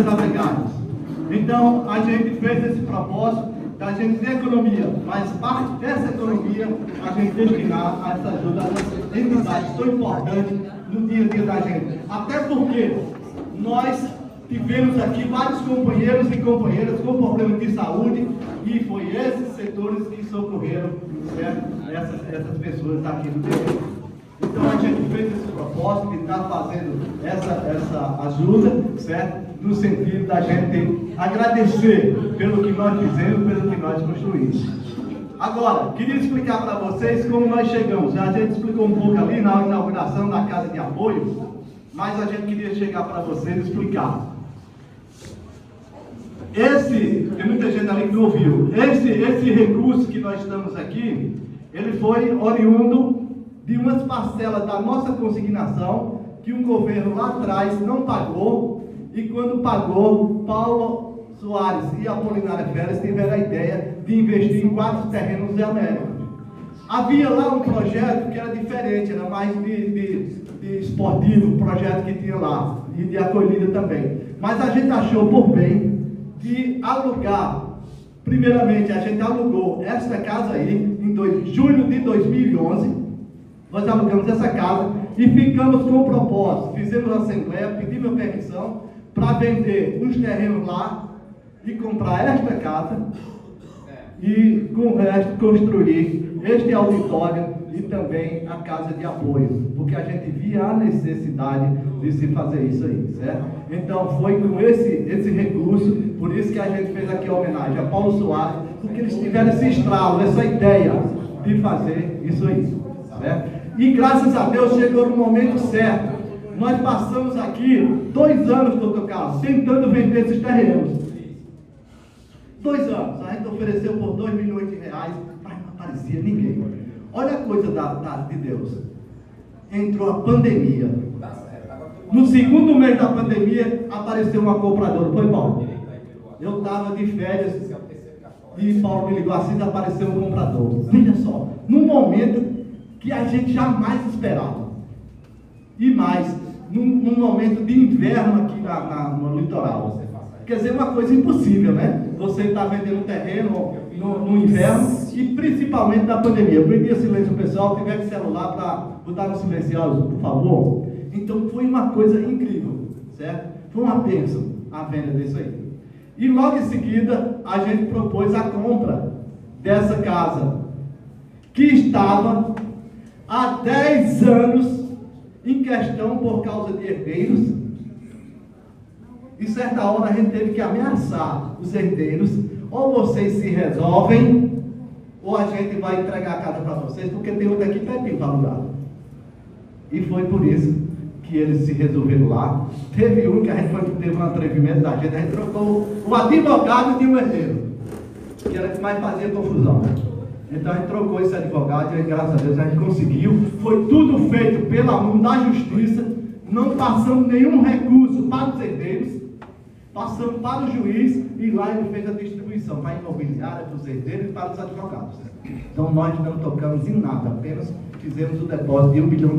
agregados. Então, a gente fez esse propósito da gente ter economia, mas parte dessa economia a gente destinar a essa ajuda às entidades tão importantes no dia a dia da gente. Até porque nós tivemos aqui vários companheiros e companheiras com problemas de saúde e foi esses setores que socorreram, certo? Essas pessoas aqui no terreno. Então a gente fez esse propósito de estar fazendo essa ajuda, certo? No sentido da gente agradecer pelo que nós fizemos, pelo que nós construímos. Agora, queria explicar para vocês como nós chegamos. A gente explicou um pouco ali na inauguração da Casa de Apoio, mas a gente queria chegar para vocês e explicar. Tem muita gente ali que não ouviu. Esse recurso que nós estamos aqui, ele foi oriundo de umas parcelas da nossa consignação que um governo lá atrás não pagou, e quando pagou, Paulo Soares e Apolinária Félix tiveram a ideia de investir em 4 terrenos de América. Havia lá um projeto que era diferente, era mais de esportivo, um projeto que tinha lá, e de acolhida também. Mas a gente achou por bem de alugar. Primeiramente, a gente alugou esta casa aí, em julho de 2011, nós alugamos essa casa e ficamos com o propósito, fizemos a assembleia, pedimos permissão para vender uns terrenos lá e comprar esta casa e com o resto construir este auditório e também a casa de apoio, porque a gente via a necessidade de se fazer isso aí, certo? Então foi com esse recurso, por isso que a gente fez aqui a homenagem a Paulo Soares, porque eles tiveram esse estralo, essa ideia de fazer isso aí, certo? E graças a Deus chegou no momento certo. Nós passamos aqui 2 anos, doutor Carlos, tentando vender esses terrenos. 2 anos, a gente ofereceu por 2 milhões de reais, mas não aparecia ninguém. Olha a coisa de Deus. Entrou a pandemia. No segundo mês da pandemia, apareceu uma compradora. Foi Paulo. Eu estava de férias e Paulo me ligou assim, apareceu um comprador. Veja só, num momento que a gente jamais esperava. E mais, num momento de inverno aqui no litoral. Quer dizer, uma coisa impossível, né? Você está vendendo um terreno no inverno e principalmente na pandemia. Eu pedi silêncio pessoal, tiver celular para botar no silencioso, por favor. Então foi uma coisa incrível, certo? Foi uma bênção a venda disso aí. E logo em seguida, a gente propôs a compra dessa casa, que estava há 10 anos em questão por causa de herdeiros. E certa hora a gente teve que ameaçar os herdeiros: ou vocês se resolvem, ou a gente vai entregar a casa para vocês, porque tem outra aqui pertinho para alugar. E foi por isso que eles se resolveram lá. Teve um que a gente teve um atrevimento da gente, a gente trocou o advogado de um herdeiro, que era o que mais fazia confusão. Então a gente trocou esse advogado e graças a Deus a gente conseguiu. Foi tudo feito pela mão da justiça, não passamos nenhum recurso para os herdeiros, passamos para o juiz e lá ele fez a distribuição para a imobiliária, para os herdeiros e para os advogados. Então nós não tocamos em nada, apenas fizemos o depósito de R$1 bilhão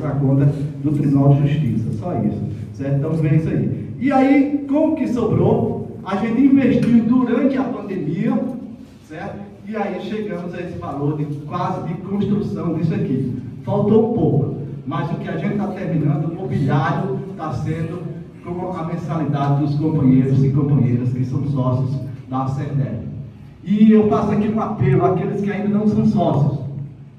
na conta do Tribunal de Justiça, só isso, certo? Então vê isso aí. E aí, com o que sobrou, a gente investiu durante a pandemia, certo? E aí chegamos a esse valor de quase de construção disso aqui. Faltou um pouco, mas o que a gente está terminando, o mobiliário está sendo com a mensalidade dos companheiros e companheiras que são sócios da ACERDEB. E eu faço aqui um apelo àqueles que ainda não são sócios,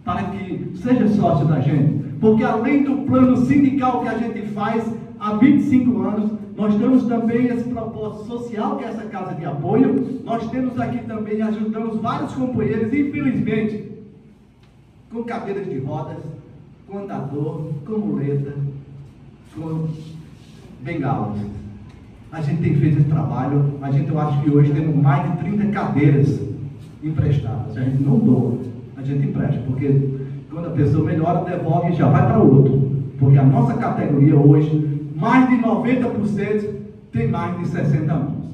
para que seja sócio da gente, porque além do plano sindical que a gente faz há 25 anos, nós temos também esse propósito social, que é essa casa de apoio. Nós temos aqui também, ajudamos vários companheiros, infelizmente, com cadeiras de rodas, com andador, com muleta, com bengalas. A gente tem feito esse trabalho, eu acho que hoje temos mais de 30 cadeiras emprestadas. A gente não doa, a gente empresta, porque quando a pessoa melhora, devolve e já vai para outro. Porque a nossa categoria hoje, mais de 90% tem mais de 60 anos.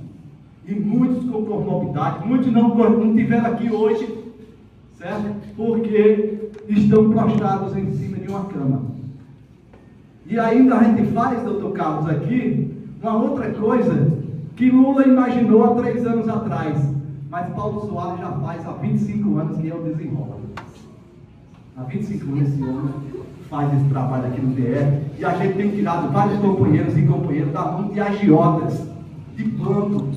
E muitos com comorbidade, muitos não tiveram aqui hoje, certo? Porque estão prostrados em cima de uma cama. E ainda a gente faz, doutor Carlos, aqui, uma outra coisa que Lula imaginou há 3 anos atrás, mas Paulo Soares já faz há 25 anos que eu desenrolo. Há 25 anos esse homem faz esse trabalho aqui no DR, e a gente tem tirado vários companheiros e companheiras da mão de agiotas, de banco,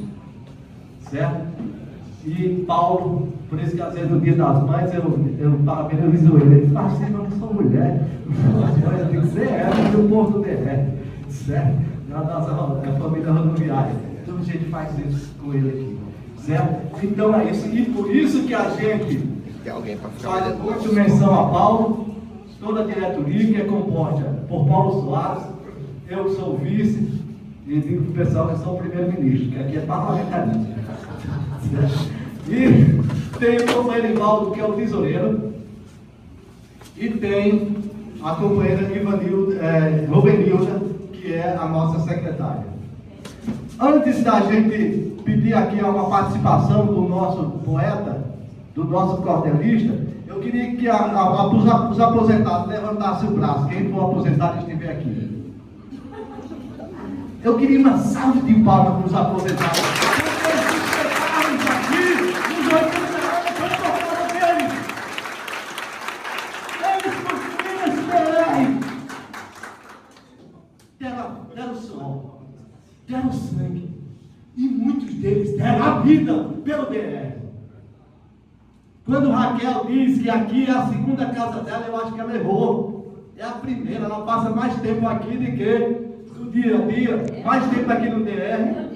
certo? E Paulo, por isso que às vezes no dia das mães eu parabenizo ele. Ele diz, mas eu não sou mulher, eu tenho que ser ela, do povo do DR, certo? Na nossa família rodoviária. Então a gente faz isso com ele aqui, certo? Então é isso, e por isso que a gente faz muito menção a Paulo, toda a diretoria que é composta por Paulo Soares, eu que sou o vice, e digo para o pessoal que sou o primeiro-ministro, que aqui é parlamentarismo. E tem o companheiro Ivaldo, que é o tesoureiro, e tem a companheira Rubenilda, que é a nossa secretária. Antes da gente pedir aqui uma participação do nosso poeta, do nosso cordelista, eu queria que os aposentados levantassem o braço, quem for aposentado estiver aqui. Eu queria uma salva de palmas para os aposentados. Deram sol, deram sangue, e muitos deles deram a vida pelo DR. Quando Raquel diz que aqui é a segunda casa dela, eu acho que ela errou. É a primeira, ela passa mais tempo aqui do que no dia a dia, mais tempo aqui no DR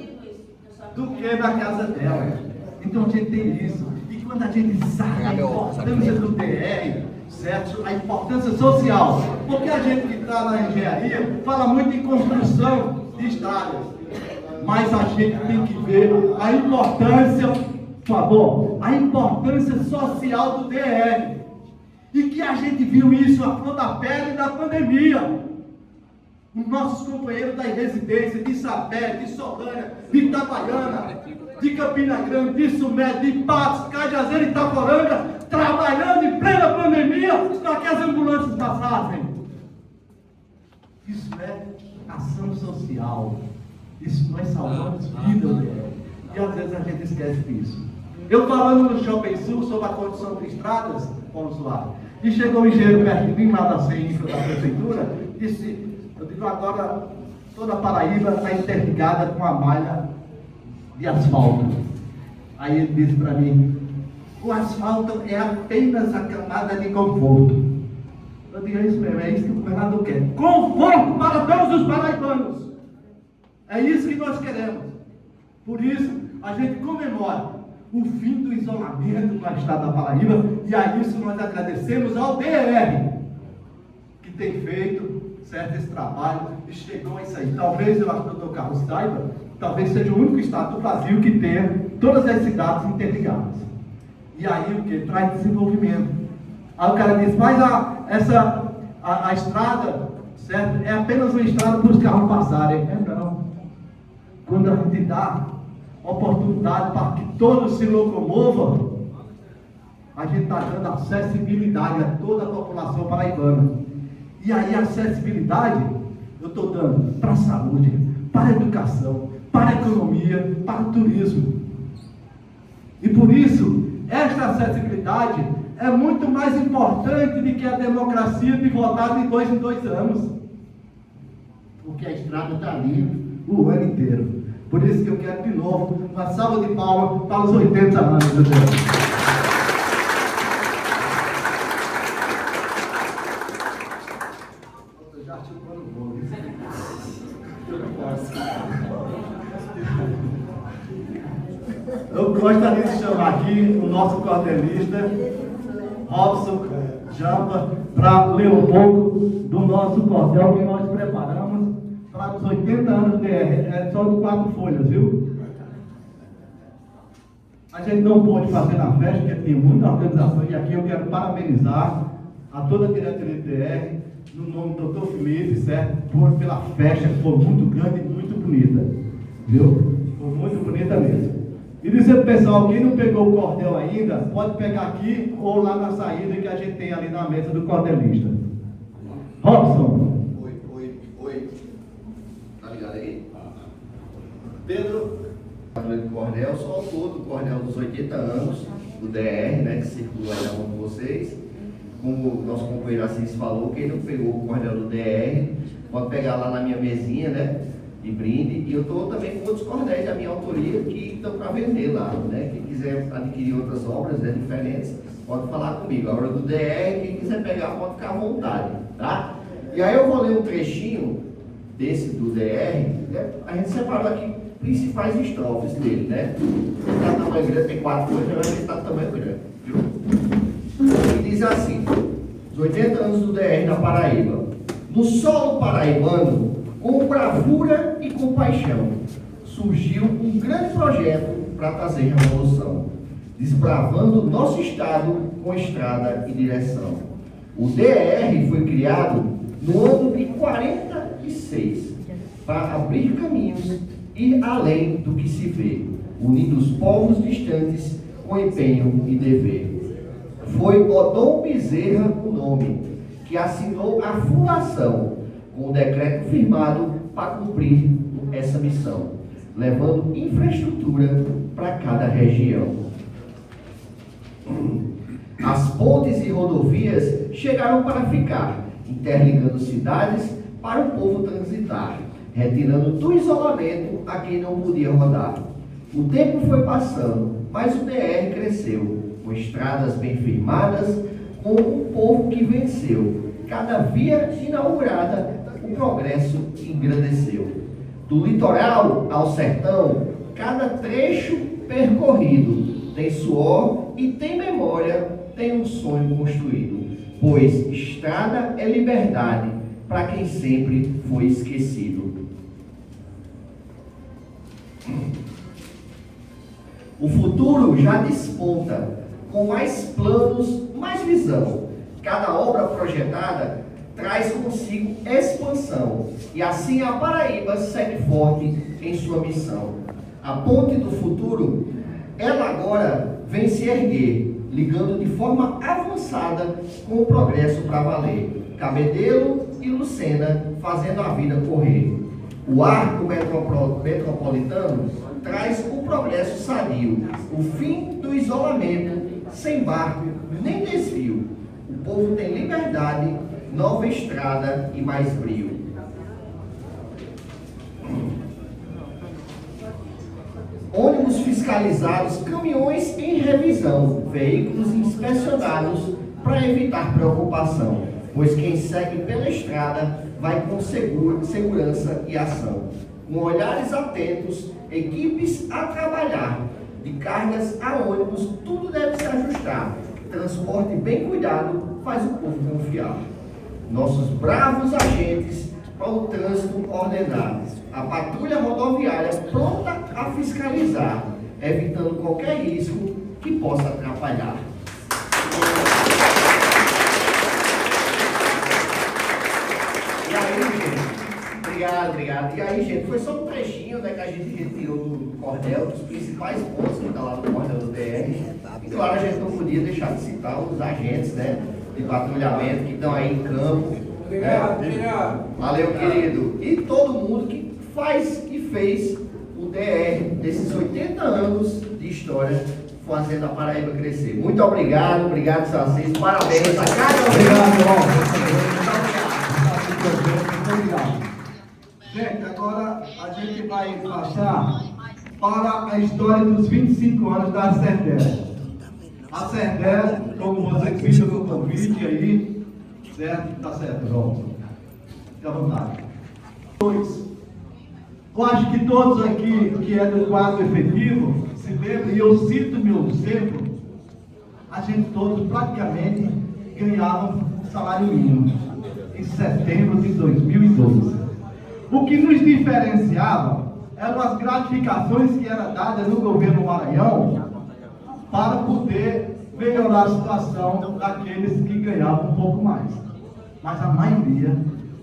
do que na casa dela. Então a gente tem isso. E quando a gente sabe a importância do DR, certo? A importância social, porque a gente que está na engenharia fala muito em construção de estradas, mas a gente tem que ver a importância, por favor, a importância social do DR, e que a gente viu isso à flor da pele da pandemia. Os nossos companheiros da residência de Sapé, de Solânia, de Itabaiana, de Campina Grande, de Sumé, de Patos, Cajazeiro e Itaporanga, trabalhando em plena pandemia para que as ambulâncias passassem. Isso é ação social. Isso nós salvamos vidas, né? E às vezes a gente esquece disso. Eu falando no Shopping Sul sobre a condição de estradas, Paulo Soares, e chegou um engenheiro perto de mim, lá da CEINFRA da prefeitura, disse, eu digo agora, toda a Paraíba está interligada com a malha de asfalto. Aí ele disse para mim, o asfalto é apenas a camada de conforto. Eu digo, é isso mesmo, é isso que o governador quer. Conforto para todos os paraibanos. É isso que nós queremos. Por isso, a gente comemora o fim do isolamento no estado da Paraíba, e a isso nós agradecemos ao DR, que tem feito certo esse trabalho e chegou a isso aí. Talvez, eu acho que o doutor Carlos saiba, talvez seja o único estado do Brasil que tenha todas as cidades interligadas. E aí o que? Traz desenvolvimento. Aí o cara diz, mas a estrada, certo? É apenas uma estrada para os carros passarem. É não. Quando a gente dá oportunidade para que todos se locomovam, a gente está dando acessibilidade a toda a população paraibana. E aí a acessibilidade eu estou dando para a saúde, para a educação, para a economia, para o turismo. E por isso, esta acessibilidade é muito mais importante do que a democracia de votar de 2 em 2 anos. Porque a estrada está ali o ano inteiro. Por isso que eu quero de novo uma salva de palmas para os 80 anos do DR. Eu gostaria de chamar aqui o nosso cordelista, Robson Jampa, para ler um pouco do nosso cordel que nós preparamos para os 80 anos do DR. É só de 4 folhas, viu? A gente não pôde fazer na festa, porque tem muita organização, e aqui eu quero parabenizar a toda a diretoria do DR, no nome do Dr. Felipe, certo? Pela festa, que foi muito grande e muito bonita, viu? Foi muito bonita mesmo. E dizer para o pessoal, quem não pegou o cordel ainda, pode pegar aqui ou lá na saída que a gente tem ali na mesa do cordelista. Robson. Oi. Tá ligado aí? Pedro. Do Cordel, sou autor do Cordel dos 80 anos, do DR, né, que circula aí na mão de vocês. Como o nosso companheiro Assis falou, quem não pegou o Cordel do DR, pode pegar lá na minha mesinha, né, de brinde. E eu estou também com outros cordéis da minha autoria que estão para vender lá, né. Quem quiser adquirir outras obras, né, diferentes, pode falar comigo. A obra do DR, quem quiser pegar, pode ficar à vontade, tá? E aí eu vou ler um trechinho desse do DR, né? A gente separou aqui principais estrofes dele, né? Ele está tamanho grande, tem 4 coisas, mas ele está tamanho grande, viu? E diz assim: os 80 anos do DR na Paraíba. No solo paraibano, com bravura e compaixão, surgiu um grande projeto para trazer revolução, desbravando nosso estado com estrada e direção. O DR foi criado no ano de 46 para abrir caminhos, ir além do que se vê, unindo os povos distantes com empenho e dever. Foi Odom Bezerra o nome, que assinou a fundação, com o decreto firmado para cumprir essa missão, levando infraestrutura para cada região. As pontes e rodovias chegaram para ficar, interligando cidades para o povo transitar, retirando do isolamento a quem não podia rodar. O tempo foi passando, mas o DR cresceu, com estradas bem firmadas, com um povo que venceu. Cada via inaugurada, o progresso engrandeceu. Do litoral ao sertão, cada trecho percorrido tem suor e tem memória, tem um sonho construído. Pois estrada é liberdade para quem sempre foi esquecido. O futuro já desponta, com mais planos, mais visão. Cada obra projetada traz consigo expansão, e assim a Paraíba segue forte em sua missão. A ponte do futuro, ela agora vem se erguer, ligando de forma avançada com o progresso para valer. Cabedelo e Lucena fazendo a vida correr. O arco metropolitano traz o progresso sadio, o fim do isolamento, sem barco nem desvio. O povo tem liberdade, nova estrada e mais brio. Ônibus fiscalizados, caminhões em revisão, veículos inspecionados para evitar preocupação, pois quem segue pela estrada vai com segurança e ação. Com olhares atentos, equipes a trabalhar, de cargas a ônibus, tudo deve se ajustar. Transporte bem cuidado faz o povo confiar. Nossos bravos agentes para o trânsito ordenado. A patrulha rodoviária pronta a fiscalizar, evitando qualquer risco que possa atrapalhar. E aí, gente, obrigado. E aí, gente, foi só um trechinho, né, que a gente retirou do cordel, dos principais pontos que está lá no cordel do DR. E claro, a gente não podia deixar de citar os agentes, né, de patrulhamento que estão aí em campo. Obrigado. Valeu, querido. E todo mundo que faz e fez o DR desses 80 anos de história, fazendo a Paraíba crescer. Muito obrigado, Sacês. Parabéns a cada um. Muito obrigado. Gente, agora a gente vai passar para a história dos 25 anos da Serdé. A Serdé, como vocês viram no convite aí, certo? Tá certo, João. Fique à vontade. Eu acho que todos aqui que é do quadro efetivo se lembram, e eu cito meu exemplo, a gente todos praticamente ganhavam salário mínimo em setembro de 2012. O que nos diferenciava eram as gratificações que eram dadas no governo Maranhão para poder melhorar a situação daqueles que ganhavam um pouco mais. Mas a maioria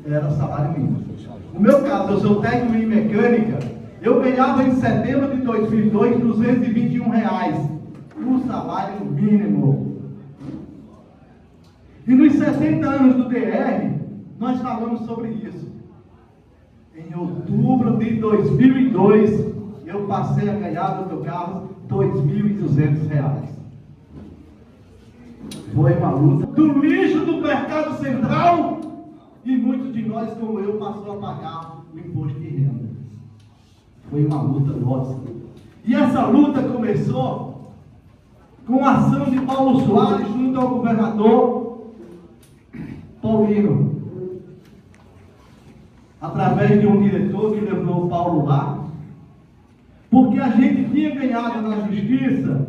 era salário mínimo. No meu caso, eu sou técnico em mecânica, eu ganhava em setembro de 2002 R$221, o salário mínimo. E nos 60 anos do DR, nós falamos sobre isso. Em outubro de 2002, eu passei a ganhar do meu carro R$ 2.200. Foi uma luta do lixo do mercado central, e muitos de nós, como eu, passou a pagar o imposto de renda. Foi uma luta nossa. E essa luta começou com a ação de Paulo Soares junto ao governador Paulino, através de um diretor que levou o Paulo lá, porque a gente tinha ganhado na justiça.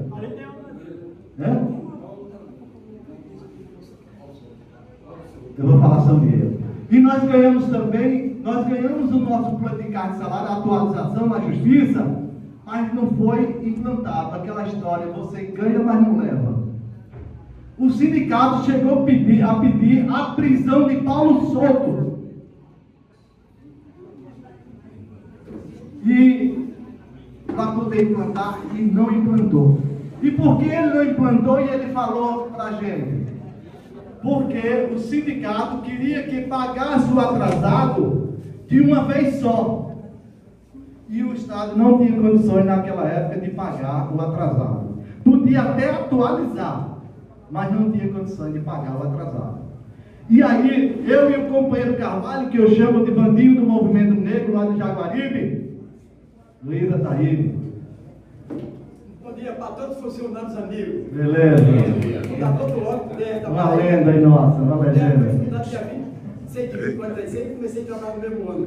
Eu vou falar sobre ele. E nós ganhamos o nosso plano de carga de salário, a atualização na justiça, mas não foi implantado aquela história, você ganha, mas não leva. O sindicato chegou a pedir a prisão de Paulo Souto. E para poder implantar, e não implantou. E por que ele não implantou? E ele falou para a gente: porque o sindicato queria que pagasse o atrasado de uma vez só. E o Estado não tinha condições naquela época de pagar o atrasado. Podia até atualizar, mas não tinha condições de pagar o atrasado. E aí, eu e o companheiro Carvalho, que eu chamo de bandinho do movimento negro lá de Jaguaribe, Luísa está aí. Bom dia para todos os funcionários amigos. Beleza. Está todo logo dentro. Uma lenda aí nossa, uma legenda. Sei de 46 e comecei a trabalhar no mesmo ano.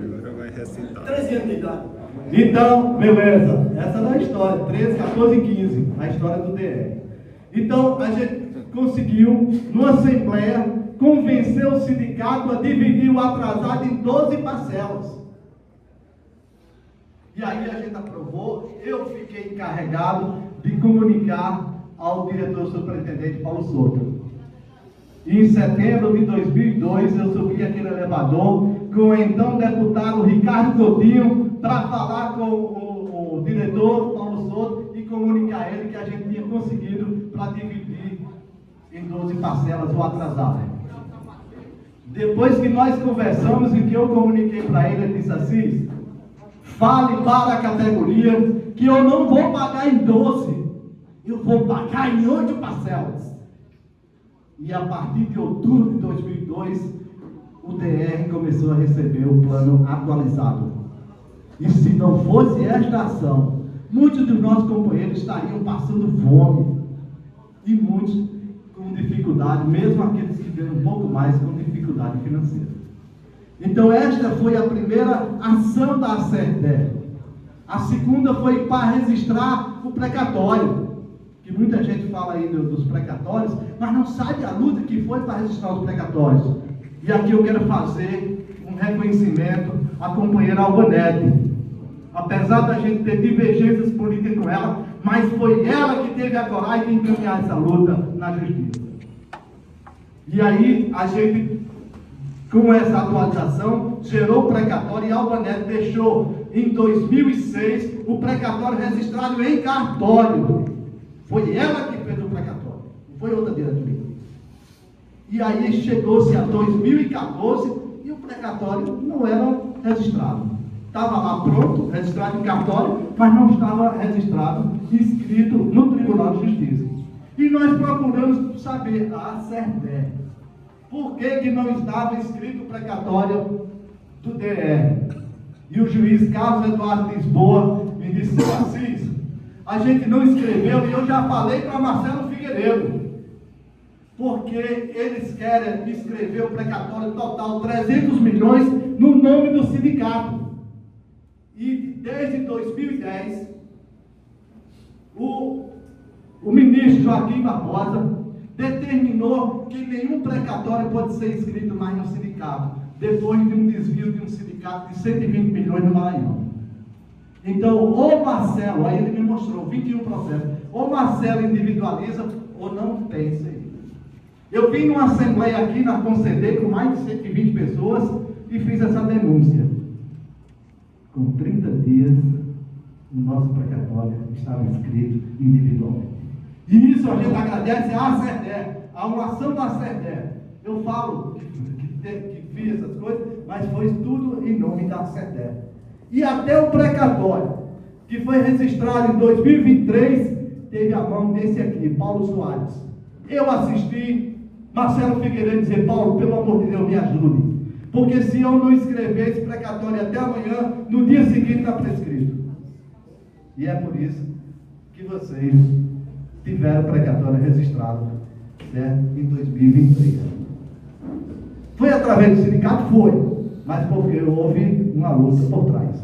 13 anos de idade. Então, beleza. Essa é a história. 13, 14 e 15. A história do DR. Então, a gente conseguiu, numa assembleia, convencer o sindicato a dividir o atrasado em 12 parcelas. E aí a gente aprovou. Eu fiquei encarregado de comunicar ao diretor superintendente Paulo Souto. E em setembro de 2002 eu subi aquele elevador com o então deputado Ricardo Coutinho para falar com o diretor Paulo Souto e comunicar a ele que a gente tinha conseguido para dividir em 12 parcelas o atrasado. Depois que nós conversamos e que eu comuniquei para ele, ele disse assim: fale para a categoria que eu não vou pagar em 12, eu vou pagar em 8 parcelas. E a partir de outubro de 2002, o DR começou a receber o plano atualizado. E se não fosse esta ação, muitos dos nossos companheiros estariam passando fome. E muitos com dificuldade, mesmo aqueles que ganham um pouco mais, com dificuldade financeira. Então esta foi a primeira ação da ACERDE. A segunda foi para registrar o precatório, que muita gente fala aí dos precatórios, mas não sabe a luta que foi para registrar os precatórios. E aqui eu quero fazer um reconhecimento à companheira Albanete. Apesar da gente ter divergências políticas com ela, mas foi ela que teve a coragem de encaminhar essa luta na justiça. E aí a gente, com essa atualização, gerou o precatório e a Albanete deixou em 2006 o precatório registrado em cartório. Foi ela que fez o precatório, não foi outra diretoria. E aí chegou-se a 2014 e o precatório não era registrado. Estava lá pronto, registrado em cartório, mas não estava registrado, inscrito no Tribunal de Justiça. E nós procuramos saber, a ACERDE, por que não estava inscrito o precatório do DR. E o juiz Carlos Eduardo Lisboa me disse assim: a gente não escreveu, e eu já falei para Marcelo Figueiredo, porque eles querem escrever o precatório total 300 milhões no nome do sindicato. E desde 2010, o ministro Joaquim Barbosa determinou que nenhum precatório pode ser inscrito mais no sindicato, depois de um desvio de um sindicato de 120 milhões no Maranhão. Então, ou Marcelo, aí ele me mostrou 21 processos, ou Marcelo individualiza, ou não tem isso aí. Eu vim numa assembleia aqui na Conceder com mais de 120 pessoas e fiz essa denúncia. Com 30 dias, o nosso precatório estava inscrito individualmente. E isso a gente agradece à ACERDE, a uma ação da ACERDE. Eu falo que fiz essas coisas, mas foi tudo em nome da ACERDE. E até o precatório que foi registrado em 2023, teve a mão desse aqui, Paulo Soares. Eu assisti Marcelo Figueiredo dizer: Paulo, pelo amor de Deus, me ajude, porque se eu não escrever esse precatório até amanhã, no dia seguinte está prescrito. E é por isso que vocês tiveram o precatório registrado, certo? Em 2023. Foi através do sindicato? Foi, mas porque houve uma luta por trás,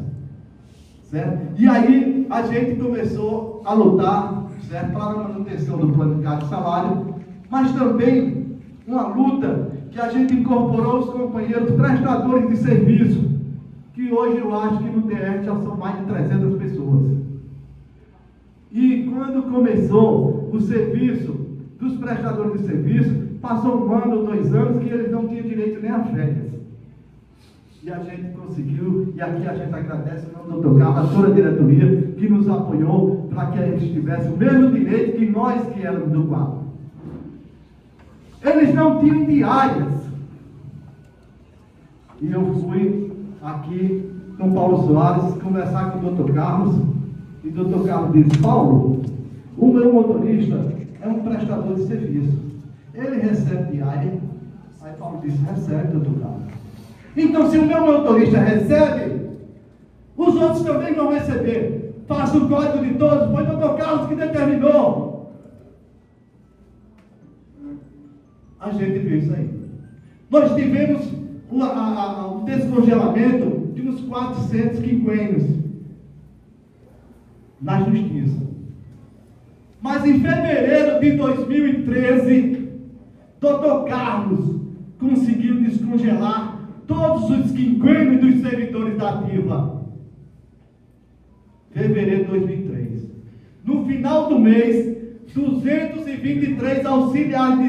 certo? E aí a gente começou a lutar, certo, para a manutenção do plano de salário, mas também uma luta que a gente incorporou os companheiros prestadores de serviço, que hoje eu acho que no DR já são mais de 300 pessoas. E quando começou o serviço dos prestadores de serviço, passou 1 ano ou 2 anos que eles não tinham direito nem a férias. E a gente conseguiu, e aqui a gente agradece o nome do Dr. Carlos, a toda a diretoria que nos apoiou para que eles tivessem o mesmo direito que nós que éramos do quadro. Eles não tinham diárias. E eu fui aqui com Paulo Soares conversar com o Dr. Carlos, e o Dr. Carlos disse: Paulo, o meu motorista é um prestador de serviço, ele recebe diária? Aí Paulo disse: recebe, Dr. Carlos. Então, se o meu motorista recebe, os outros também vão receber. Faça o código de todos, foi o Dr. Carlos que determinou. A gente viu isso aí. Nós tivemos o descongelamento de uns 400 quinquênios na justiça. Mas em fevereiro de 2013, Dr. Carlos conseguiu descongelar todos os quinquênios dos servidores da ativa. Fevereiro de 2003. No final do mês, 223 auxiliares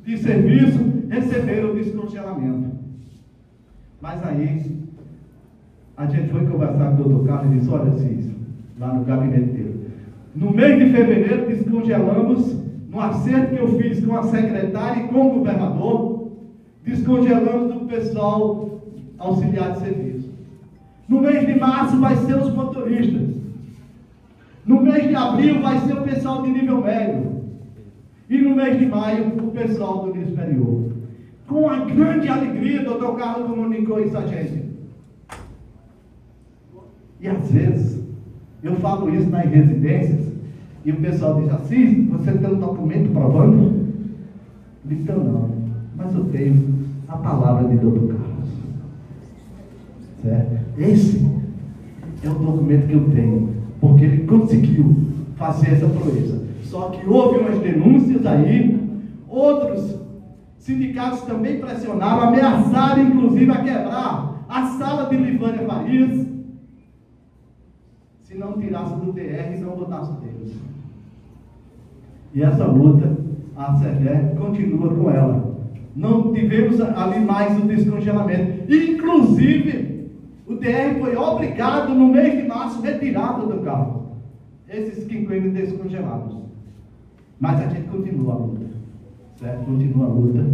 de serviço receberam o descongelamento. Mas aí, a gente foi conversar com o Dr. Carlos e disse: olha, Cis, lá no gabinete dele, no mês de fevereiro descongelamos, no acerto que eu fiz com a secretária e com o governador, descongelamos do pessoal auxiliar de serviço. No mês de março vai ser os motoristas. No mês de abril vai ser o pessoal de nível médio. E no mês de maio, o pessoal do nível superior. Com a grande alegria, o Dr. Carlos comunicou isso a gente. E às vezes, eu falo isso nas residências, e o pessoal diz assim: você tem um documento provando? Eu digo: então não, mas eu tenho a palavra de Dr. Carlos. Certo? Esse é o documento que eu tenho, porque ele conseguiu fazer essa proeza. Só que houve umas denúncias aí, outros sindicatos também pressionaram, ameaçaram inclusive a quebrar a sala de Livânia Farias, se não tirasse do DR e não botasse deles. E essa luta, a SEDER continua com ela. Não tivemos ali mais o descongelamento. Inclusive, o DR foi obrigado, no mês de março, retirado do carro esses quinquênios descongelados. Mas a gente continua a luta, certo? Continua a luta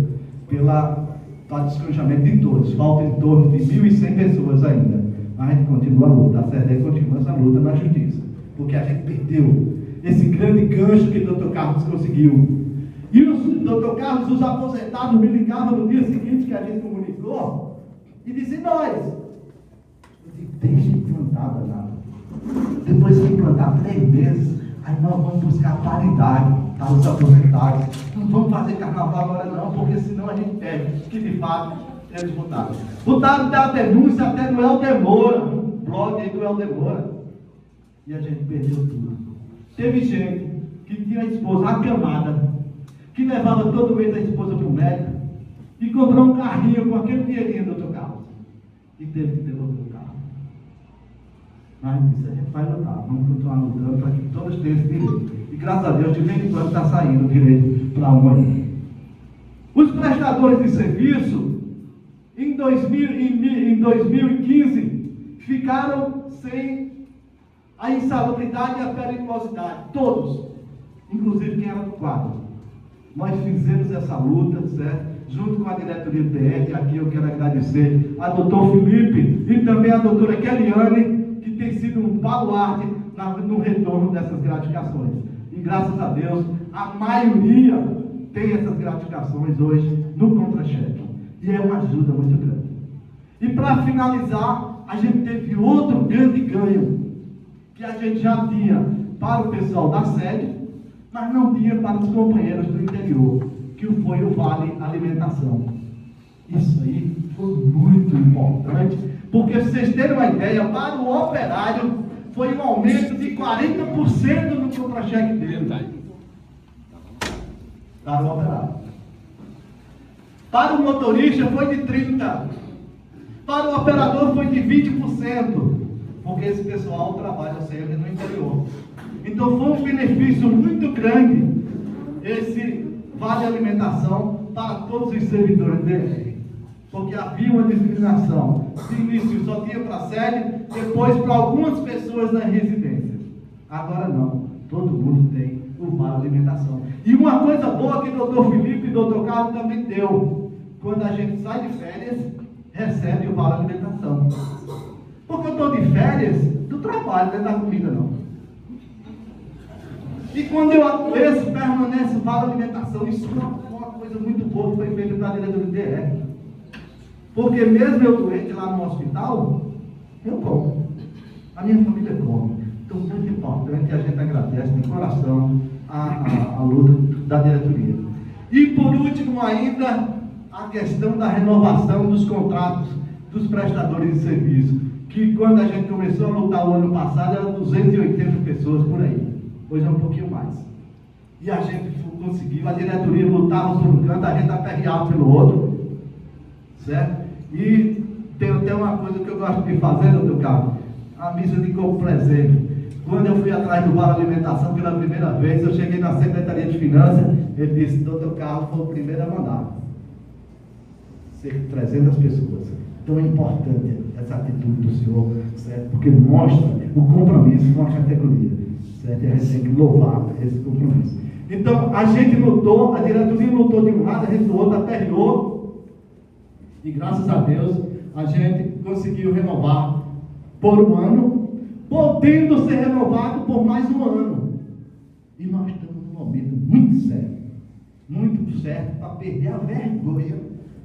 para descongelamento de todos. Falta em torno de 1.100 pessoas ainda. Mas a gente continua a luta. A SEDER continua essa luta na justiça, porque a gente perdeu esse grande gancho que o Dr. Carlos conseguiu. E o Dr. Carlos, os aposentados, me ligavam no dia seguinte que a gente comunicou e disse: nós. Eu digo: deixa implantada nada. Depois que implantar 3 meses, aí nós vamos buscar paridade para os aposentados. Não vamos fazer carnaval agora não, porque senão a gente perde. Que de fato eles votaram. Votaram da denúncia até do Eldemora, um blog aí do Eldemora. E a gente perdeu tudo. Teve gente que tinha a esposa acamada, que levava todo mês a esposa para o médico e comprou um carrinho com aquele dinheirinho do Dr. Carlos. E teve que devolver o carro. Mas disse: a gente vai lutar, vamos continuar lutando para que todos tenham esse direito. E graças a Deus, de vez em quando está saindo o direito para um aí. Os prestadores de serviço, em 2015, ficaram sem a insalubridade e a periculosidade. Todos, inclusive quem era do quadro. Nós fizemos essa luta, certo? Junto com a diretoria do DR, aqui eu quero agradecer a doutor Felipe e também a doutora Keliane, que tem sido um baluarte no retorno dessas gratificações. E graças a Deus, a maioria tem essas gratificações hoje no contra-cheque. E é uma ajuda muito grande. E para finalizar, a gente teve outro grande ganho, que a gente já tinha para o pessoal da sede, mas não tinha para os companheiros do interior, que foi o Vale Alimentação. Isso aí foi muito importante, porque se vocês terem uma ideia, para o operário foi um aumento de 40% no contra-cheque dele. Para o operário. Para o motorista foi de 30%. Para o operador foi de 20%. Porque esse pessoal trabalha sempre no interior. Então foi um benefício muito grande esse Vale Alimentação para todos os servidores dele. Porque havia uma discriminação. De início só tinha para a sede, depois para algumas pessoas na residência. Agora não. Todo mundo tem o Vale Alimentação. E uma coisa boa que o doutor Felipe e o doutor Carlos também deu. Quando a gente sai de férias, recebe o Vale Alimentação. Porque eu estou de férias do trabalho, não é da comida não. E quando eu adoeço, permanece o Vale Alimentação. Isso é uma coisa muito boa que foi feita pela diretoria do DR. Porque mesmo eu doente lá no hospital, eu como. A minha família come. Então, muito importante, a gente agradece de coração a luta da diretoria. E por último ainda, a questão da renovação dos contratos dos prestadores de serviço, que quando a gente começou a lutar o ano passado, eram 280 pessoas por aí. Hoje é um pouquinho mais. E a gente conseguiu, a diretoria lutava por um canto, a gente aperreava pelo outro. Certo? E tem até uma coisa que eu gosto de fazer, doutor Carlos, a missa de como presente. Quando eu fui atrás do Vale Alimentação pela primeira vez, eu cheguei na Secretaria de Finanças, ele disse, doutor Carlos foi o primeiro a mandar. Cerca de 300 pessoas. Então é importante essa atitude do senhor, certo? Porque mostra o compromisso com a categoria, certo? E a gente tem que louvar esse compromisso. Então a gente lutou, a diretoria lutou de um lado, a gente do outro aperreou, e graças a Deus a gente conseguiu renovar por um ano, podendo ser renovado por mais um ano. E nós estamos num momento muito sério, muito certo, para perder a vergonha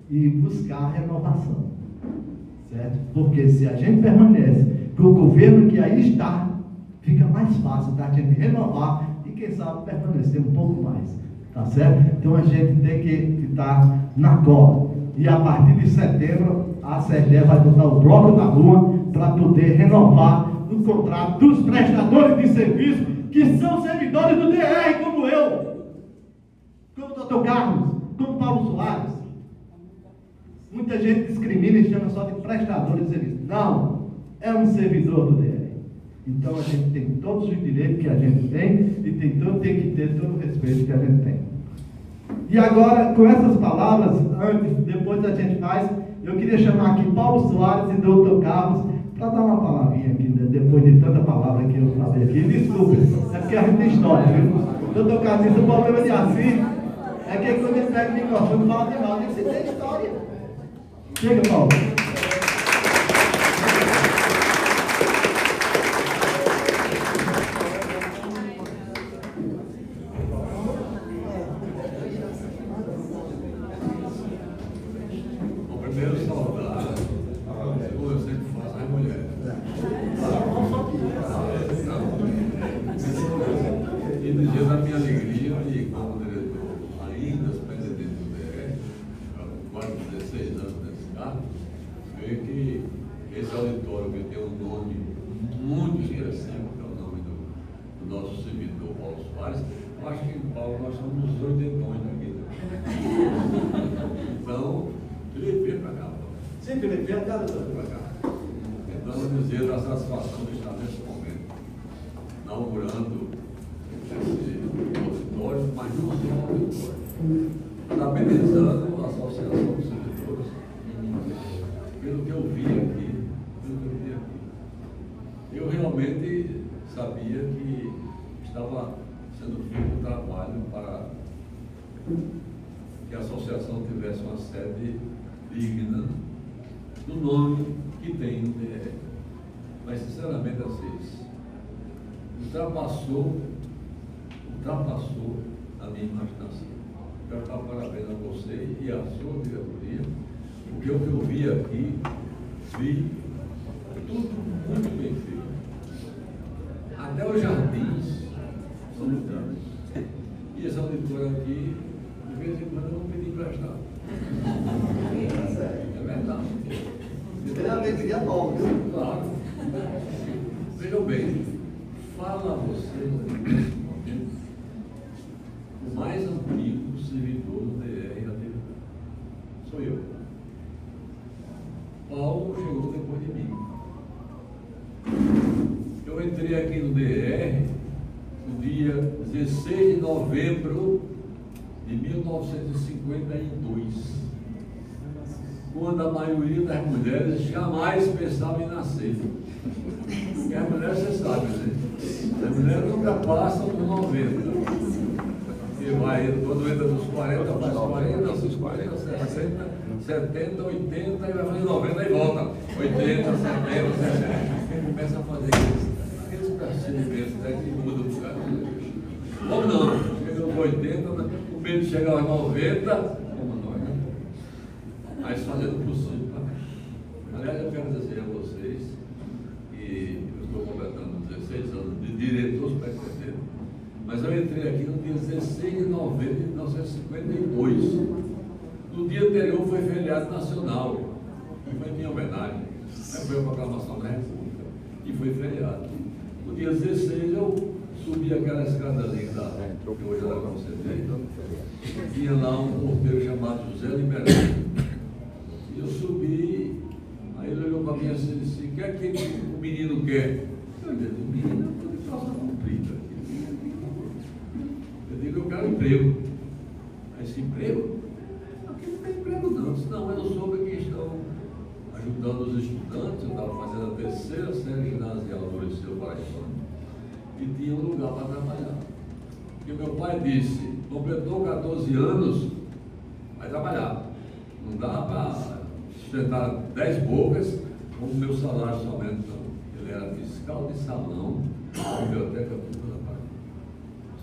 e buscar a renovação. Certo? Porque se a gente permanece com o governo que aí está, fica mais fácil da gente renovar e quem sabe permanecer um pouco mais. Tá certo? Então a gente tem que estar na cola. E a partir de setembro, a CEDE vai botar o bloco na rua para poder renovar o contrato dos prestadores de serviço, que são servidores do DR, como eu, como o doutor Carlos, como o Paulo Soares. Muita gente discrimina e chama só de prestador de serviço. Não, é um servidor do DR. Então a gente tem todos os direitos que a gente tem e tem que ter todo o respeito que a gente tem. E agora, com essas palavras, depois a gente faz, eu queria chamar aqui Paulo Soares e doutor Carlos para dar uma palavrinha aqui, né, depois de tanta palavra que eu falei aqui. Desculpe, é porque a gente tem história, viu? Doutor Carlos, o problema de assim é que quando ele pega o microfone e fala demais, tem que ser história. Chega, Paulo. Primeiro saudar, como eu sempre faço, as mulheres. E dizer da minha alegria e como diretor ainda, presidente do DR, quase 16 anos nesse cargo, ver que esse auditório que tem um nome muito expressivo, que é o nome do nosso servidor Paulo Soares, eu acho que em Paulo nós somos os 80 aqui. Então, Felipe, vem para cá. Sim, Felipe, vem cá, doutor. Vem para cá. Então, dizer da satisfação de estar nesse momento, inaugurando esse auditório, mas não só o auditório. Parabenizando a Associação dos Servidores pelo que eu vi aqui. Eu realmente sabia que estava sendo feito um trabalho para que a associação tivesse uma sede digna do nome que tem no DR. Mas, sinceramente, Assis, ultrapassou a minha imaginação. Quero dar parabéns a você e a sua diretoria, porque o que eu vi aqui, vi tudo muito bem feito. Até os jardins são mudados. E esse auditor aqui, de vez em quando, eu não pedi emprestado. É verdade. Tem alegria nova, viu? Claro. Vejam bem, fala a vocês nesse momento o mais antigo servidor do DR da TV. Sou eu. Paulo chegou depois de mim. Eu entrei aqui no DR no dia 16 de novembro de 1952, quando a maioria das mulheres jamais pensava em nascer. Porque as mulheres, você sabe, né? As mulheres nunca passam dos 90. E vai, quando entra dos 40, faz 40, dos 40, 60, 70, 80, e vai fazer 90 e volta. 80, 70, 70. Começa a fazer aqueles procedimentos, né, que mudam o cara. Ou não, chega aos 80, o medo de chegar aos 90, como nós, né? Mas fazendo o possível. Aliás, eu quero dizer a vocês que eu estou completando 16 anos de diretor superintendente, mas eu entrei aqui no dia 16 de novembro de 1952. No dia anterior foi feriado nacional, e foi minha homenagem. Foi a proclamação da República, e foi feriado. No dia 16 eu subi aquela escadazinha que hoje ela concedeu, tinha lá um porteiro chamado José Liberado. E eu subi, aí ele olhou para mim assim e disse: o que é que o menino quer? Eu disse: o menino, eu estou de calça comprida. Eu digo: eu quero emprego. Aí esse emprego? Aqui não tem emprego não. Eu disse: não, eu soube que estão ajudando os estudantes. Eu estava fazendo a terceira série ginasial do Liceu Paraibano e tinha um lugar para trabalhar. E meu pai disse: completou 14 anos, vai trabalhar. Não dá para sustentar 10 bocas com o meu salário somente, não. Ele era fiscal de salão da biblioteca pública da Paraíba,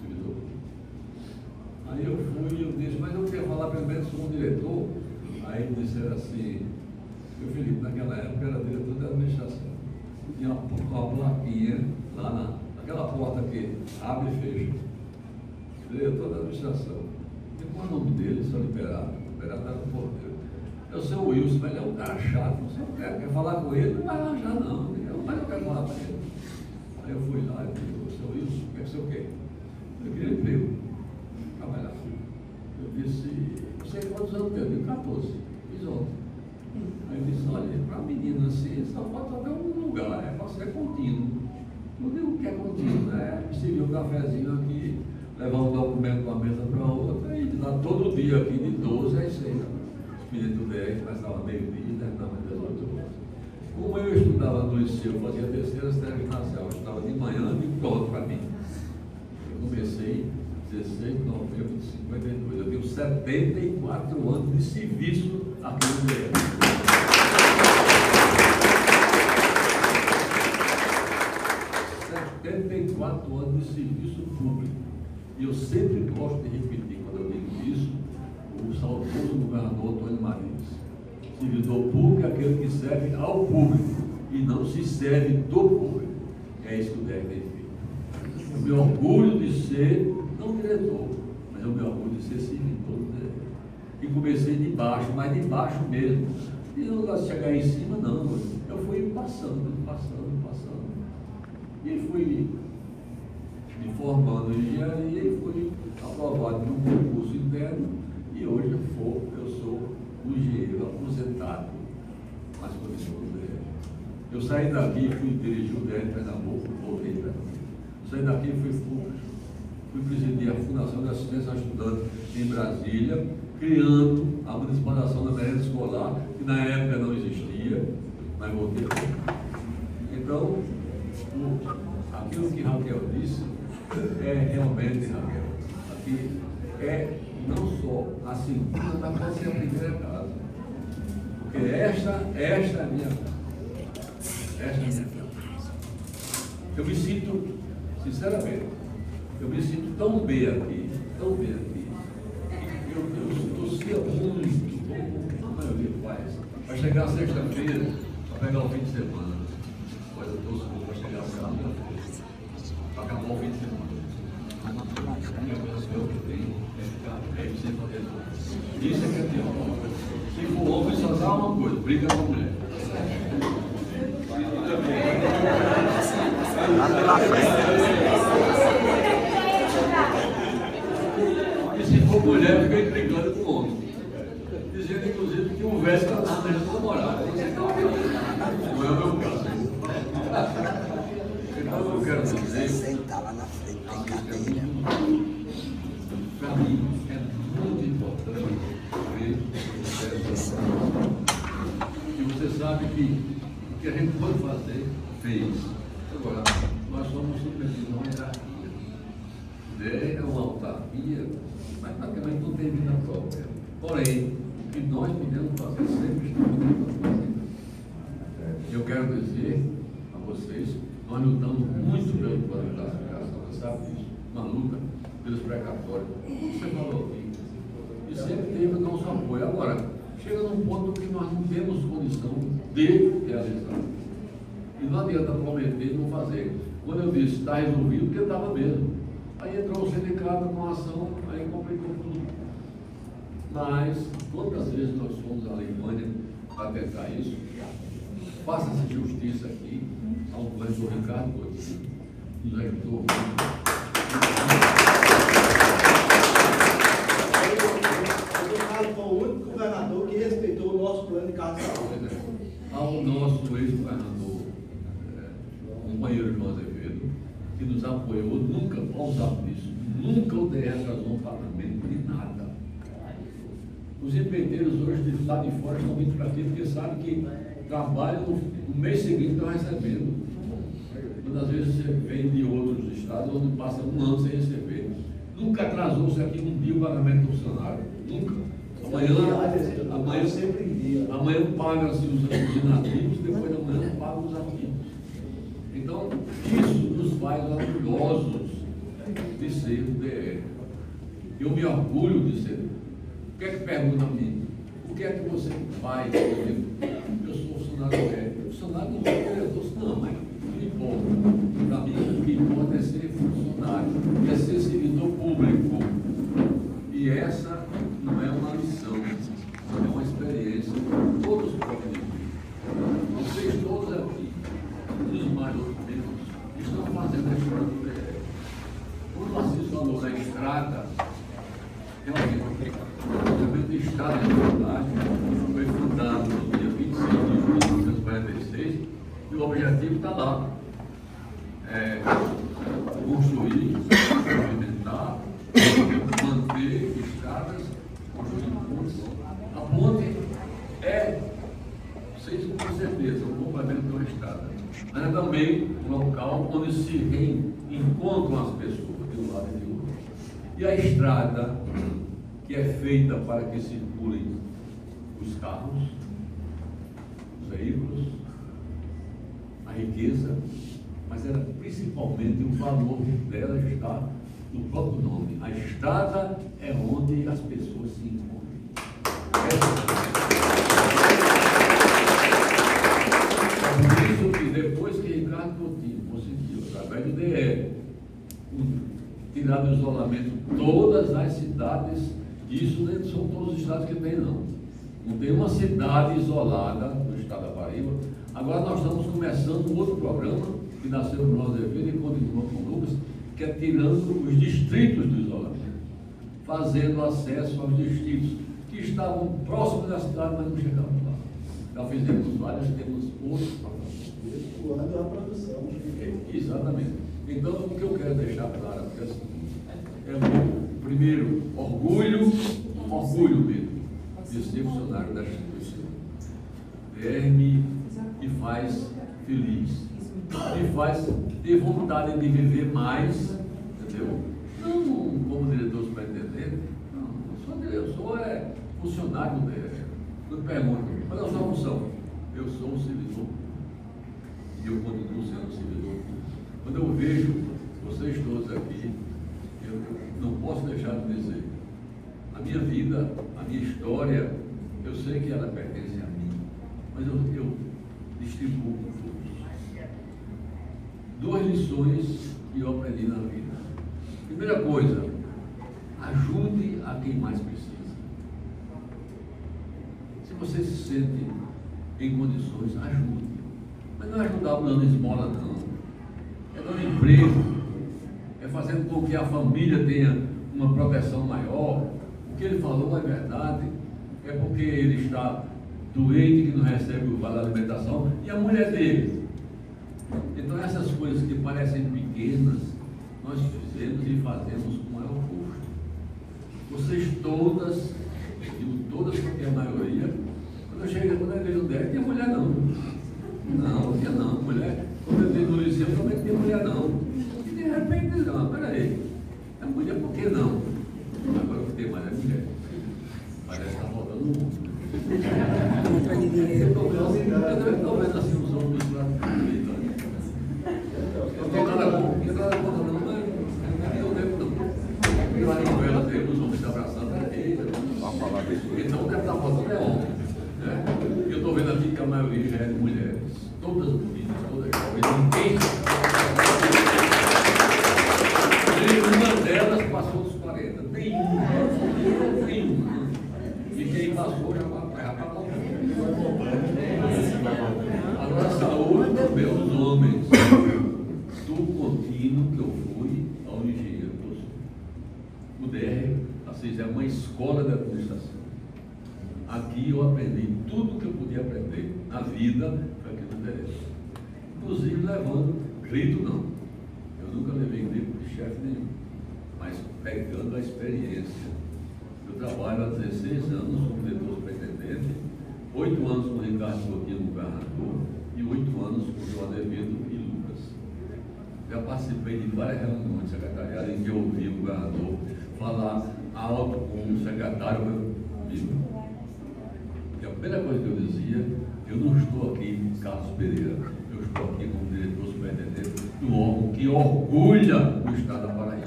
servidor. Aí eu fui e eu disse: mas eu queria falar pelo menos com o diretor. Aí ele disse assim: meu Felipe, naquela época era diretor da administração. Tinha uma plaquinha lá naquela porta que abre e fecha. Diretor da administração. E qual é o nome dele? Só Liberado. Liberado era o porteiro. Eu sou o Wilson, mas ele é um cara chato. Você não quer falar com ele? Não vai arranjar, não. Mas eu quero falar com ele. Aí eu fui lá e disse: seu Wilson, o que é que você quer? Eu queria emprego. Trabalhar. Eu disse: você tem quantos anos? Eu tenho 14. Fiz ontem. Aí eu disse: olha, para menina assim, só pode fazer um lugar, é para ser contínuo. Eu digo: o que é contínuo? É servir um cafezinho aqui, levar um documento de uma mesa para outra e lá todo dia aqui de 12 às 6. Os meninos do DR começavam meio-dia e terminavam às 18 horas. Como eu estudava no liceu, fazia a terceira série ginasial, eu estava de manhã e pronto para mim. Eu comecei 16 de novembro de 52. Eu tenho 74 anos de serviço aqui no DR. 74 anos de serviço público. E eu sempre gosto de repetir, quando eu digo isso, o saudoso governador Antônio Marins. Servidor público é aquele que serve ao público e não se serve do público. É isso que o DEC tem feito. Eu me orgulho de ser, não diretor, mas eu me orgulho de ser servidor do DEC. E comecei de baixo, mas de baixo mesmo. E não gosto de chegar em cima, não. Eu fui passando. E fui me formando em engenharia e fui aprovado num concurso interno. E hoje eu sou um engenheiro aposentado, mas continuo no DR. Eu saí daqui e fui dirigir o DR em Pernambuco, voltei para Pernambuco. Saí daqui e fui presidir a Fundação de Assistência ao Estudante em Brasília, criando a municipalização da merenda escolar, que na época não existia, mas voltei. Então, aquilo que Raquel disse é realmente, Raquel, aqui é não só a segunda, mas pode ser a primeira casa. Porque esta é a minha casa. Esta é a minha casa. Eu me sinto, sinceramente, eu me sinto tão bem aqui, tão bem aqui. Eu torcia muito, como a maioria faz, para chegar sexta-feira, para pegar o fim de semana. Mas eu torço muito para chegar segunda-feira, para acabar o fim de semana. Isso é que é pior. Se for homem, só dá uma coisa, briga com a mulher. Lá pela frente. E se for mulher, fica brigando com o homem. Dizendo, inclusive, que o velho está arranjando namorado. Não é o meu caso. Então, eu quero dizer. Sentar lá na frente, tem cadeira. Para mim, é muito importante ver o sucesso. E você sabe que o que a gente pode fazer, fez. Agora, nós somos submetidos a uma hierarquia. É uma autarquia, mas praticamente não tem vida própria. Porém, o que nós podemos fazer sempre estamos fazendo. Eu quero dizer a vocês, nós lutamos muito pelo plano da educação, você sabe disso, uma luta pelos precatórios. Você falou aqui. E sempre teve o nosso apoio. Agora, chega num ponto que nós não temos condição de realizar. E não adianta prometer e não fazer. Quando eu disse, está resolvido, porque estava mesmo. Aí entrou o sindicato com ação, aí complicou tudo. Mas, quantas vezes nós fomos à Alemanha para tentar isso? Faça-se justiça aqui ao professor Ricardo Coutinho, nos ajudou muito. Foi o único governador que respeitou o nosso plano de carro de saúde. Ao nosso ex-governador, companheiro João Azevedo, que nos apoiou, nunca, vamos usar nisso, nunca o DR atrasou um pagamento de nada. Os empreiteiros hoje de lá de fora estão muito para aqui, porque sabem que trabalham no mês seguinte estão recebendo. Muitas vezes você vem de outros estados onde passa um ano sem receber. Nunca atrasou-se aqui um dia o pagamento do funcionário. Nunca. Amanhã paga-se os inativos, depois da manhã paga os ativos. Então, isso nos faz orgulhosos de ser o DR. Eu me orgulho de ser. O que é que pergunta a mim? O que é que você faz? Eu sou funcionário do DR. Funcionário não é vereador, não, mas não importa. Para mim, o que importa é ser funcionário, é ser servidor público. E essa não é uma lição, é uma experiência que todos podem viver. Vocês todos aqui, uns mais outros menos, estão fazendo a história do DR. Quando o Assis falou da estrada, realmente, o movimento de estrada de verdade foi fundado no dia 25 de julho de 1946 e o objetivo está lá. Construir, movimentar, manter estradas, construir pontes. A ponte é, vocês com certeza, um complemento de uma estrada, mas é também um local onde se encontram as pessoas de um lado e de outro. E a estrada, que é feita para que circulem os carros, os veículos, a riqueza, mas era principalmente o valor dela está no próprio nome. A estrada é onde as pessoas se encontram. É por isso que depois que Ricardo Coutinho conseguiu, através do DR, tirar do isolamento todas as cidades, isso não são todos os estados que tem, não. Não tem uma cidade isolada no estado da Paraíba. Agora nós estamos começando um outro programa, que nasceu no João Azevedo e continua com o Lucas, que é tirando os distritos do isolamento, fazendo acesso aos distritos que estavam próximos da cidade, mas não chegavam lá. Já fizemos vários, temos outros programas. Escoando a produção. Exatamente. Então, o que eu quero deixar claro é o seguinte: é o primeiro orgulho mesmo, de ser funcionário da instituição. Me faz feliz, me faz ter vontade de viver mais, entendeu? Não como diretor superintendente, não, eu sou funcionário do DR. Eu pergunto, qual é a sua função? Eu sou um servidor e eu continuo sendo servidor público. Quando eu vejo vocês todos aqui, eu não posso deixar de dizer, a minha vida, a minha história, eu sei que ela pertence a mim, mas eu distribuo com todos. Duas lições que eu aprendi na vida. Primeira coisa, ajude a quem mais precisa. Se você se sente em condições, ajude. Mas não é ajudar dando esmola, não. É dando emprego, é fazendo com que a família tenha uma proteção maior. O que ele falou é verdade, é porque ele está doente, que não recebe o vale da alimentação, e a mulher dele. Então essas coisas que parecem pequenas, nós fizemos e fazemos com maior custo. Vocês todas, digo todas porque é a maioria, quando eu cheguei, quando eu vejo o DEC, tinha mulher não. Não, tinha não, mulher. Quando eu vejo no liceu, também tinha mulher não. E de repente, não, peraí, é mulher por que não? Agora o que tem mais é mulher. Parece que está faltando um mundo. Contra de dinheiro. Eu estou vendo assim os homens lá. Eu tenho nada contra não, mas eu não lembro não. E lá na novela tem os homens se abraçando, então deve estar faltando é homem. Né? Eu estou vendo aqui que a maioria já é de mulheres, todas bonitas, todas jovens, nenhuma delas passou dos 40, nenhuma. E quem passou já vai para lá. Agora, saúde também os homens. Do contínuo que eu fui ao engenheiro, o DR, assim, é uma escola de administração. Aqui eu aprendi tudo que eu podia aprender na vida para que não interessa. Inclusive levando grito não. Eu nunca levei grito de chefe nenhum, mas pegando a experiência. Eu trabalho há 16 anos como diretor superintendente, 8 anos com o Ricardo Coutinho no governador e 8 anos com o João Azevedo e Lucas. Já participei de várias reuniões secretariais em que eu ouvi o governador falar alto com o secretário comigo. E a primeira coisa que eu dizia, eu não estou aqui Carlos Pereira, eu estou aqui como diretor superintendente do órgão que orgulha o Estado da Paraíba.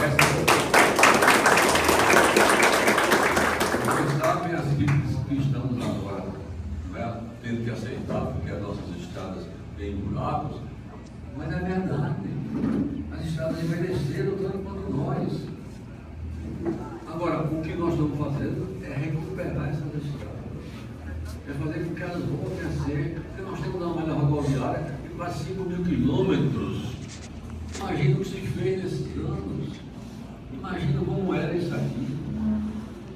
Essa é a vocês sabem as críticas que estamos agora, né, tendo que aceitar, porque as nossas estradas têm buracos, mas é verdade. As estradas envelheceram tanto quanto nós. Agora, o que nós estamos fazendo é recuperar essas estradas. É fazer com que elas voltem a ser, porque nós temos uma malha rodoviária de quase 5.000 quilômetros. Imagina o que se fez nesses anos. Imagina como era isso aqui.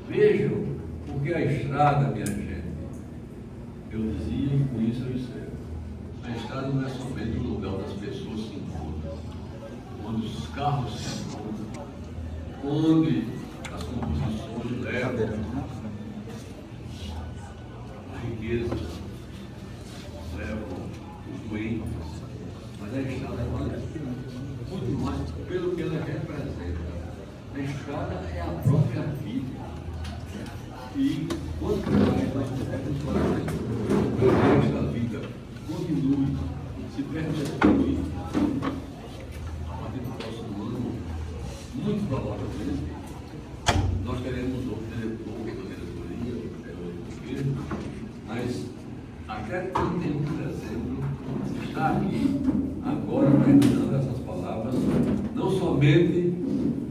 Vejam, porque a estrada, minha gente, eu dizia e com isso eu encerro. A estrada não é somente o lugar onde as pessoas se encontram, onde os carros se encontram, onde as composições levam a riqueza, levam os doentes, mas a estrada é muito mais pelo que ela representa. A estrada é a própria vida. E quanto mais nós pudermos fazer para que esta vida continue se perpetuando a partir do próximo ano, muito provavelmente, nós teremos outro diretor, outra diretoria, outro governo, mas até 31 de dezembro está aqui, agora, terminando essas palavras, não somente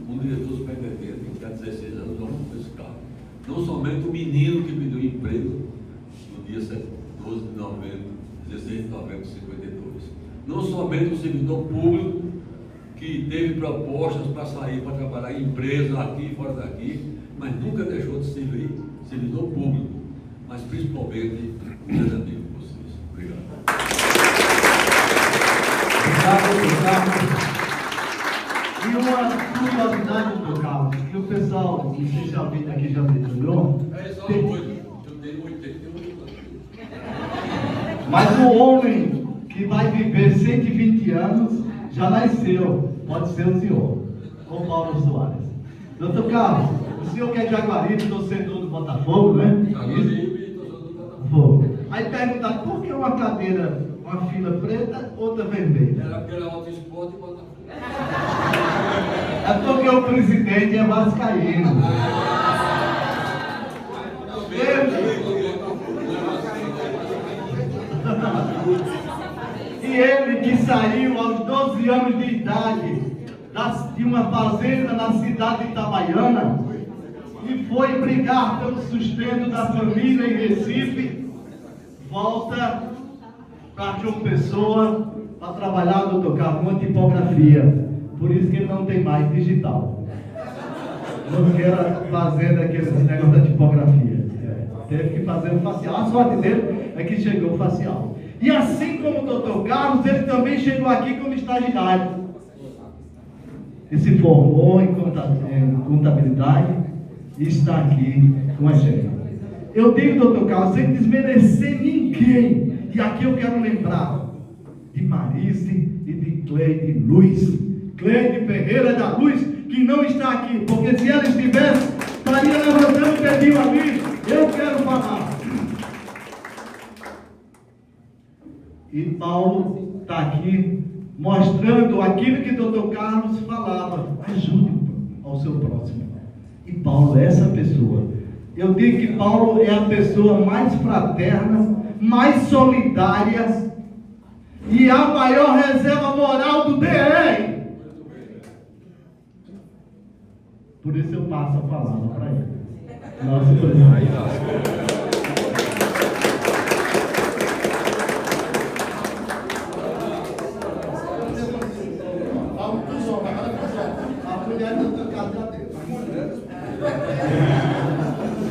um diretor superintendente que está há 16 anos no órgão fiscal, não somente o menino que pediu emprego no dia 12 de novembro, 16 de novembro de 52. Não somente o servidor público que teve propostas para sair para trabalhar em empresas aqui e fora daqui, mas nunca deixou de servir servidor público, mas principalmente o grande amigo de vocês. Obrigado. Obrigado. E uma curiosidade, doutor Carlos, que o pessoal, especialmente aqui já mencionou, É só uma coisa, eu tenho 88 anos. mas o homem que vai viver 120 anos já nasceu, pode ser o senhor, com Paulo Soares. Doutor Carlos, o senhor que é de Jaguaribe, torcedor do Botafogo, né? Jaguaribe, torcedor do Botafogo. Botafogo. Aí perguntaram, por que uma uma fila preta, outra vermelha. Era pela Auto Esporte e Botafogo. É porque o presidente é vascaíno. E ele que saiu aos 12 anos de idade de uma fazenda na cidade de Itabaiana e foi brigar pelo sustento da família em Recife, volta para João Pessoa para trabalhar no Dr. Carlos, uma tipografia. Por isso que ele não tem mais digital. Não quer fazer daquele negócio da tipografia. Teve que fazer o facial. A sorte dele é que chegou o facial. E assim como o Dr. Carlos, ele também chegou aqui como estagiário. E se formou em contabilidade e está aqui com a gente. Eu digo, Dr. Carlos, sem desmerecer ninguém. E aqui eu quero lembrar de Marice e de Cleide Luz. Cleide Ferreira da Luz, que não está aqui, porque se ela estivesse, estaria levantando o dedinho ali. Eu quero falar. E Paulo está aqui mostrando aquilo que o Dr. Carlos falava. Ajude ao seu próximo. E Paulo é essa pessoa. Eu digo que Paulo é a pessoa mais fraterna, mais solidária e a maior reserva moral do DR. Por isso eu passo a palavra para ele. Nosso presidente.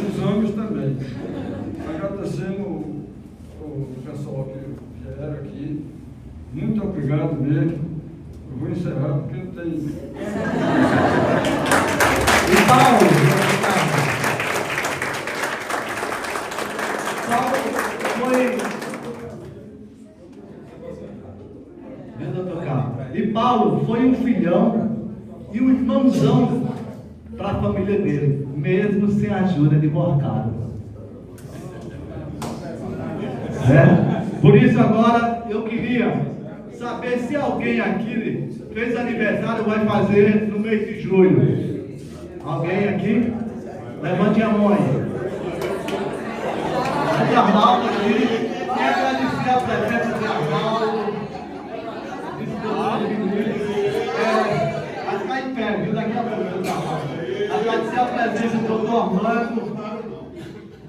Os homens também. Agradecemos o pessoal que vieram aqui. Muito obrigado mesmo. Eu vou encerrar porque não tem. E Paulo foi. E Paulo foi um filhão e um irmãozão para a família dele, mesmo sem a ajuda de Morcado. Por isso agora eu queria saber se alguém aqui fez aniversário, vai fazer no mês de julho. Alguém aqui? Levante a mão aí. De Arnaldo aqui. E agradecer a presença de Arnaldo. Vai ficar em pé, viu? Daqui a pouco. Agradecer a presença do doutor Armando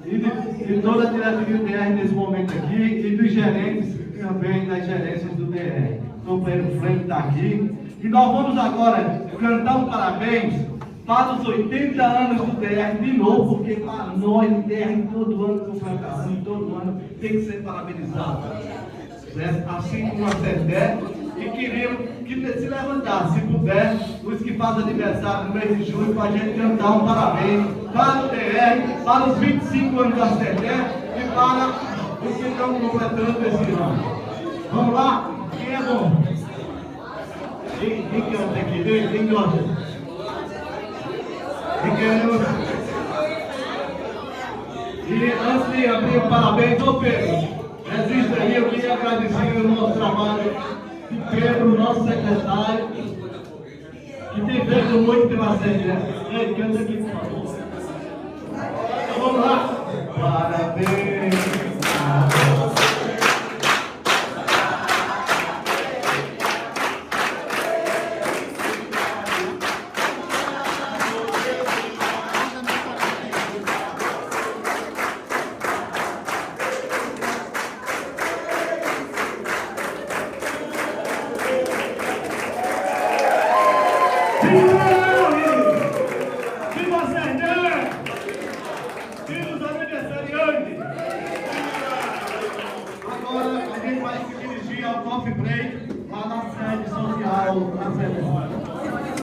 e de toda a diretoria do DR nesse momento aqui e dos gerentes também das gerências do DR. O companheiro Frank está aqui. E nós vamos agora cantar um parabéns para os 80 anos do DR de novo, porque para nós o DR todo ano completação, todo ano tem que ser parabenizado. Certo? Assim como a CETEC, e queriam que se levantasse, se puder, os que fazem aniversário no mês de julho, para a gente cantar um parabéns para o DR, para os 25 anos da CETEC e para os que estão completando esse ano. Vamos lá? Quem é bom? Quem canta aqui? Quem gosta? E antes de abrir o parabéns, ô Pedro, resista aí, eu queria agradecer o nosso trabalho de Pedro, nosso secretário, que tem feito muito pela CETEC. Canta aqui, por favor. Então vamos lá. Parabéns. Agora a gente vai se dirigir ao coffee break lá na sede social, na sede